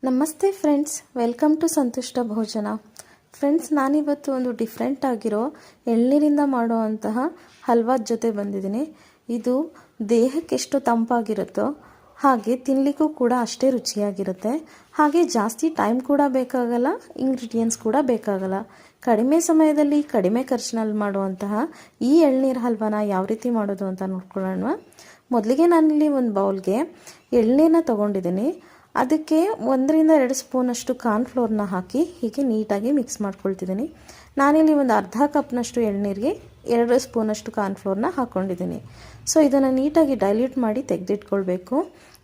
ನಮಸ್ತೆ friends, welcome to ಸಂತುಷ್ಟ ಭೋಜನ. Friends, ನಾನಿವತ್ತು ಒಂದು ಡಿಫ್ರೆಂಟ್ ಆಗಿರೋ ಎಳ್ನೀರಿಂದ ಮಾಡುವಂತಹ ಹಲ್ವಾದ ಜೊತೆ ಬಂದಿದ್ದೀನಿ. ಇದು ದೇಹಕ್ಕೆ ಎಷ್ಟು ತಂಪಾಗಿರುತ್ತೋ ಹಾಗೆ ತಿನ್ನಲಿಕ್ಕೂ ಕೂಡ ಅಷ್ಟೇ ರುಚಿಯಾಗಿರುತ್ತೆ. ಹಾಗೆ ಜಾಸ್ತಿ ಟೈಮ್ ಕೂಡ ಬೇಕಾಗಲ್ಲ, ಇಂಗ್ರೀಡಿಯೆಂಟ್ಸ್ ಕೂಡ ಬೇಕಾಗಲ್ಲ. ಕಡಿಮೆ ಸಮಯದಲ್ಲಿ ಕಡಿಮೆ ಖರ್ಚಿನಲ್ಲಿ ಮಾಡುವಂತಹ ಈ ಎಳ್ನೀರು ಹಲ್ವಾನ ಯಾವ ರೀತಿ ಮಾಡೋದು ಅಂತ ನೋಡ್ಕೊಳ್ಳೋಣ. ಮೊದಲಿಗೆ ನಾನಿಲ್ಲಿ ಒಂದು ಬೌಲ್ಗೆ ಎಳ್ನೀರನ್ನ ತೊಗೊಂಡಿದ್ದೀನಿ. ಅದಕ್ಕೆ 1-2 ಸ್ಪೂನಷ್ಟು ಕಾರ್ನ್ಫ್ಲೋರ್ನ ಹಾಕಿ ಹೀಗೆ ನೀಟಾಗಿ ಮಿಕ್ಸ್ ಮಾಡ್ಕೊಳ್ತಿದ್ದೀನಿ. ನಾನಿಲ್ಲಿ ಒಂದು ಅರ್ಧ ಕಪ್ನಷ್ಟು ಎಳ್ನೀರಿಗೆ 2 ಸ್ಪೂನಷ್ಟು ಕಾರ್ನ್ಫ್ಲೋರ್ನ ಹಾಕ್ಕೊಂಡಿದ್ದೀನಿ. ಸೊ ಇದನ್ನು ನೀಟಾಗಿ ಡೈಲ್ಯೂಟ್ ಮಾಡಿ ತೆಗೆದಿಟ್ಕೊಳ್ಬೇಕು.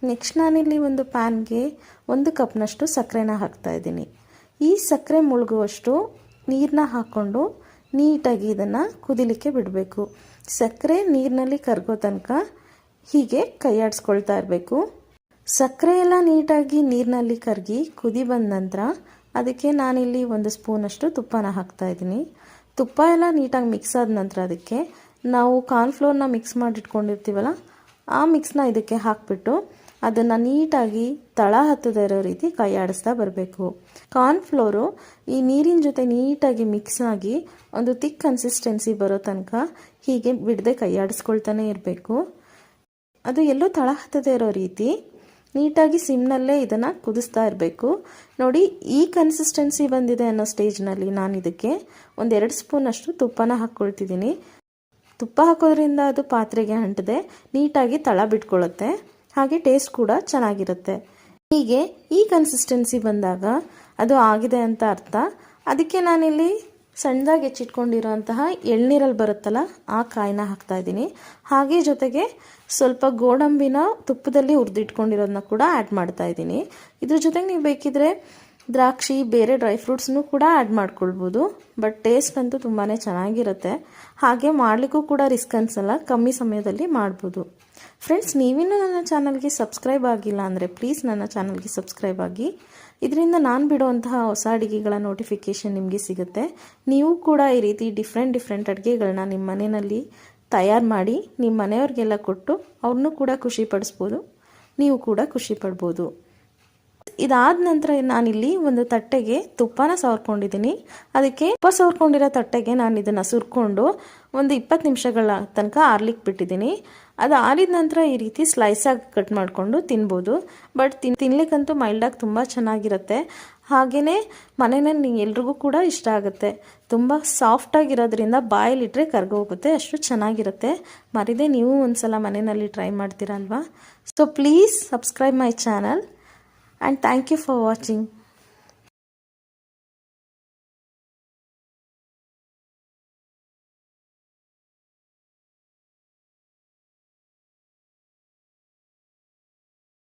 ನೆಕ್ಸ್ಟ್ ನಾನಿಲ್ಲಿ ಒಂದು ಪ್ಯಾನ್ಗೆ 1 ಕಪ್ನಷ್ಟು ಸಕ್ಕರೆನ ಹಾಕ್ತಾಯಿದ್ದೀನಿ. ಈ ಸಕ್ಕರೆ ಮುಳುಗುವಷ್ಟು ನೀರನ್ನ ಹಾಕ್ಕೊಂಡು ನೀಟಾಗಿ ಇದನ್ನು ಕುದಿಲಿಕ್ಕೆ ಬಿಡಬೇಕು. ಸಕ್ಕರೆ ನೀರಿನಲ್ಲಿ ಕರಗೋ ತನಕ ಹೀಗೆ ಕೈಯಾಡಿಸ್ಕೊಳ್ತಾ ಇರಬೇಕು. ಸಕ್ಕರೆ ಎಲ್ಲ ನೀಟಾಗಿ ನೀರಿನಲ್ಲಿ ಕರಗಿ ಕುದಿ ಬಂದ ನಂತರ ಅದಕ್ಕೆ ನಾನಿಲ್ಲಿ 1 ಸ್ಪೂನಷ್ಟು ತುಪ್ಪನ ಹಾಕ್ತಾಯಿದ್ದೀನಿ. ತುಪ್ಪ ಎಲ್ಲ ನೀಟಾಗಿ ಮಿಕ್ಸ್ ಆದ ನಂತರ ಅದಕ್ಕೆ ನಾವು ಕಾರ್ನ್ಫ್ಲೋರ್ನ ಮಿಕ್ಸ್ ಮಾಡಿಟ್ಕೊಂಡಿರ್ತೀವಲ್ಲ, ಆ ಮಿಕ್ಸ್ನ ಇದಕ್ಕೆ ಹಾಕಿಬಿಟ್ಟು ಅದನ್ನು ನೀಟಾಗಿ ತಳ ಹತ್ತದೇ ಇರೋ ರೀತಿ ಕೈಯಾಡಿಸ್ತಾ ಬರಬೇಕು. ಕಾರ್ನ್ಫ್ಲೋರು ಈ ನೀರಿನ ಜೊತೆ ನೀಟಾಗಿ ಮಿಕ್ಸ್ ಆಗಿ ಒಂದು ಥಿಕ್ ಕನ್ಸಿಸ್ಟೆನ್ಸಿ ಬರೋ ತನಕ ಹೀಗೆ ಬಿಡದೆ ಕೈಯಾಡಿಸ್ಕೊಳ್ತಾನೆ ಇರಬೇಕು. ಅದು ಎಲ್ಲೂ ತಳ ಹತ್ತದೇ ಇರೋ ರೀತಿ ನೀಟಾಗಿ ಸಿಮ್ನಲ್ಲೇ ಇದನ್ನು ಕುದಿಸ್ತಾ ಇರಬೇಕು. ನೋಡಿ, ಈ ಕನ್ಸಿಸ್ಟೆನ್ಸಿ ಬಂದಿದೆ ಅನ್ನೋ ಸ್ಟೇಜ್ನಲ್ಲಿ ನಾನು ಇದಕ್ಕೆ 1-2 ಸ್ಪೂನಷ್ಟು ತುಪ್ಪನ ಹಾಕ್ಕೊಳ್ತಿದ್ದೀನಿ. ತುಪ್ಪ ಹಾಕೋದ್ರಿಂದ ಅದು ಪಾತ್ರೆಗೆ ಅಂಟದೆ ನೀಟಾಗಿ ತಳ ಬಿಟ್ಕೊಳ್ಳುತ್ತೆ, ಹಾಗೆ ಟೇಸ್ಟ್ ಕೂಡ ಚೆನ್ನಾಗಿರುತ್ತೆ. ಹೀಗೆ ಈ ಕನ್ಸಿಸ್ಟೆನ್ಸಿ ಬಂದಾಗ ಅದು ಆಗಿದೆ ಅಂತ ಅರ್ಥ. ಅದಕ್ಕೆ ನಾನಿಲ್ಲಿ ಸಣ್ಣದಾಗಿ ಹೆಚ್ಚಿಟ್ಕೊಂಡಿರೋಂತಹ ಎಳ್ನೀರಲ್ಲಿ ಬರುತ್ತಲ್ಲ, ಆ ಕಾಯಿನ ಹಾಕ್ತಾಯಿದ್ದೀನಿ. ಹಾಗೆ ಜೊತೆಗೆ ಸ್ವಲ್ಪ ಗೋಡಂಬಿನ ತುಪ್ಪದಲ್ಲಿ ಹುರಿದಿಟ್ಕೊಂಡಿರೋದನ್ನ ಕೂಡ ಆ್ಯಡ್ ಮಾಡ್ತಾಯಿದ್ದೀನಿ. ಇದ್ರ ಜೊತೆಗೆ ನೀವು ಬೇಕಿದ್ರೆ ದ್ರಾಕ್ಷಿ, ಬೇರೆ ಡ್ರೈ ಫ್ರೂಟ್ಸ್ನೂ ಕೂಡ ಆ್ಯಡ್ ಮಾಡ್ಕೊಳ್ಬೋದು. ಬಟ್ ಟೇಸ್ಟ್ ಅಂತೂ ತುಂಬಾ ಚೆನ್ನಾಗಿರುತ್ತೆ. ಹಾಗೆ ಮಾಡಲಿಕ್ಕೂ ಕೂಡ ರಿಸ್ಕ್ ಅನಿಸಲ್ಲ, ಕಮ್ಮಿ ಸಮಯದಲ್ಲಿ ಮಾಡ್ಬೋದು. ಫ್ರೆಂಡ್ಸ್, ನೀವಿನ್ನೂ ನನ್ನ ಚಾನಲ್ಗೆ ಸಬ್ಸ್ಕ್ರೈಬ್ ಆಗಿಲ್ಲ ಅಂದರೆ ಪ್ಲೀಸ್ ನನ್ನ ಚಾನಲ್ಗೆ ಸಬ್ಸ್ಕ್ರೈಬ್ ಆಗಿ. ಇದರಿಂದ ನಾನು ಬಿಡುವಂತಹ ಹೊಸ ಅಡುಗೆಗಳ ನೋಟಿಫಿಕೇಷನ್ ನಿಮಗೆ ಸಿಗುತ್ತೆ. ನೀವು ಕೂಡ ಈ ರೀತಿ ಡಿಫ್ರೆಂಟ್ ಅಡುಗೆಗಳನ್ನ ನಿಮ್ಮ ಮನೆಯಲ್ಲಿ ತಯಾರು ಮಾಡಿ ನಿಮ್ಮ ಮನೆಯವ್ರಿಗೆಲ್ಲ ಕೊಟ್ಟು ಅವ್ರನ್ನೂ ಕೂಡ ಖುಷಿ ಪಡಿಸ್ಬೋದು, ನೀವು ಕೂಡ ಖುಷಿ ಪಡ್ಬೋದು. ಇದಾದ ನಂತರ ನಾನಿಲ್ಲಿ ಒಂದು ತಟ್ಟೆಗೆ ತುಪ್ಪನ ಸವರ್ಕೊಂಡಿದ್ದೀನಿ. ಅದಕ್ಕೆ ತುಪ್ಪ ಸವರ್ಕೊಂಡಿರೋ ತಟ್ಟೆಗೆ ನಾನು ಇದನ್ನು ಸುರ್ಕೊಂಡು ಒಂದು 20 ನಿಮಿಷಗಳ ತನಕ ಆರ್ಲಿಕ್ಕೆ ಬಿಟ್ಟಿದ್ದೀನಿ. ಅದು ಆರಿದ ನಂತರ ಈ ರೀತಿ ಸ್ಲೈಸಾಗಿ ಕಟ್ ಮಾಡಿಕೊಂಡು ತಿನ್ಬೋದು. ಬಟ್ ತಿನ್ಲಿಕ್ಕಂತೂ ಮೈಲ್ಡಾಗಿ ತುಂಬ ಚೆನ್ನಾಗಿರುತ್ತೆ. ಹಾಗೆಯೇ ಮನೆಯಲ್ಲಿ ಎಲ್ರಿಗೂ ಕೂಡ ಇಷ್ಟ ಆಗುತ್ತೆ. ತುಂಬ ಸಾಫ್ಟಾಗಿರೋದ್ರಿಂದ ಬಾಯಲ್ಲಿಟ್ಟರೆ ಕರ್ಗೋಗುತ್ತೆ, ಅಷ್ಟು ಚೆನ್ನಾಗಿರುತ್ತೆ. ಮರಿದೇ ನೀವು ಒಂದ್ಸಲ ಮನೆಯಲ್ಲಿ ಟ್ರೈ ಮಾಡ್ತೀರಲ್ವಾ. So please subscribe my channel and thank you for watching.